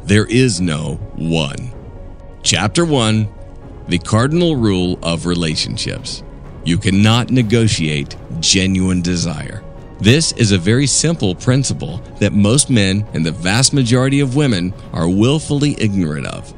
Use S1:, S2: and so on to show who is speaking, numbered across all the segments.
S1: There is no one. Chapter 1. The cardinal rule of relationships. You cannot negotiate genuine desire. This is a very simple principle that most men and the vast majority of women are willfully ignorant of.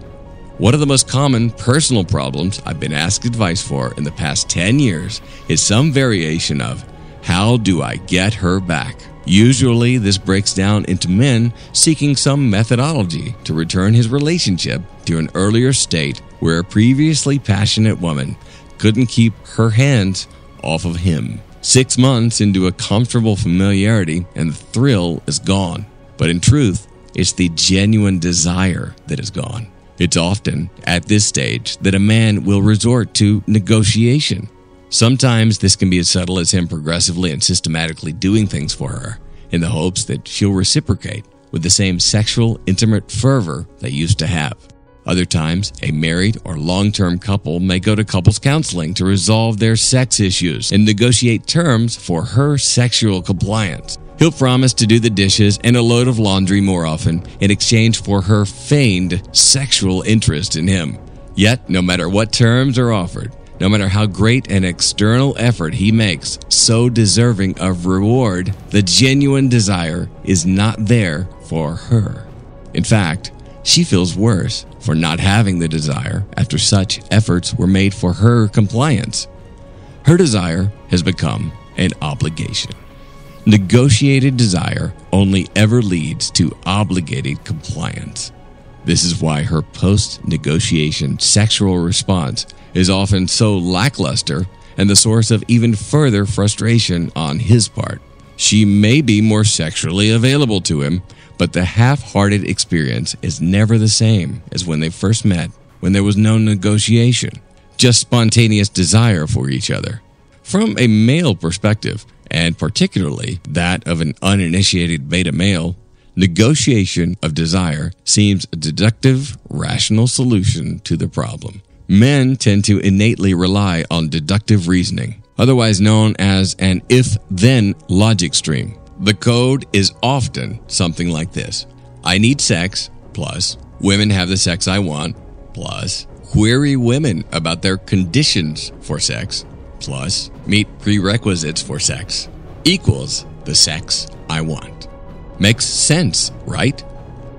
S1: One of the most common personal problems I've been asked advice for in the past 10 years is some variation of, how do I get her back? Usually, this breaks down into men seeking some methodology to return his relationship to an earlier state where a previously passionate woman couldn't keep her hands off of him. 6 months into a comfortable familiarity and the thrill is gone. But in truth, it's the genuine desire that is gone. It's often at this stage that a man will resort to negotiation. Sometimes this can be as subtle as him progressively and systematically doing things for her in the hopes that she'll reciprocate with the same sexual, intimate fervor they used to have. Other times, a married or long-term couple may go to couples counseling to resolve their sex issues and negotiate terms for her sexual compliance. He'll promise to do the dishes and a load of laundry more often in exchange for her feigned sexual interest in him. Yet, no matter what terms are offered, no matter how great an external effort he makes, so deserving of reward, the genuine desire is not there for her. In fact, she feels worse for not having the desire after such efforts were made for her compliance. Her desire has become an obligation. Negotiated desire only ever leads to obligated compliance. This is why her post-negotiation sexual response is often so lackluster and the source of even further frustration on his part. She may be more sexually available to him, but the half-hearted experience is never the same as when they first met, when there was no negotiation, just spontaneous desire for each other. From a male perspective, and particularly that of an uninitiated beta male, negotiation of desire seems a deductive, rational solution to the problem. Men tend to innately rely on deductive reasoning, otherwise known as an if-then logic stream. The code is often something like this: I need sex, plus women have the sex I want, plus query women about their conditions for sex, plus meet prerequisites for sex, equals the sex I want. Makes sense, right?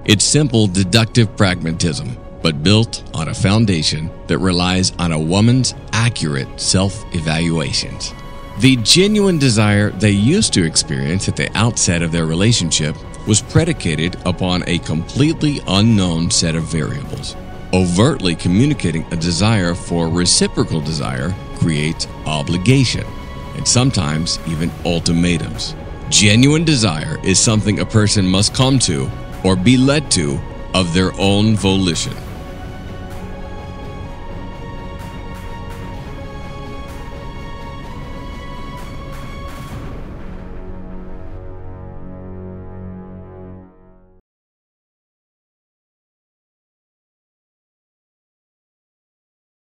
S1: It's simple deductive pragmatism, but built on a foundation that relies on a woman's accurate self-evaluations. The genuine desire they used to experience at the outset of their relationship was predicated upon a completely unknown set of variables. Overtly communicating a desire for reciprocal desire creates obligation, and sometimes even ultimatums. Genuine desire is something a person must come to or be led to of their own volition.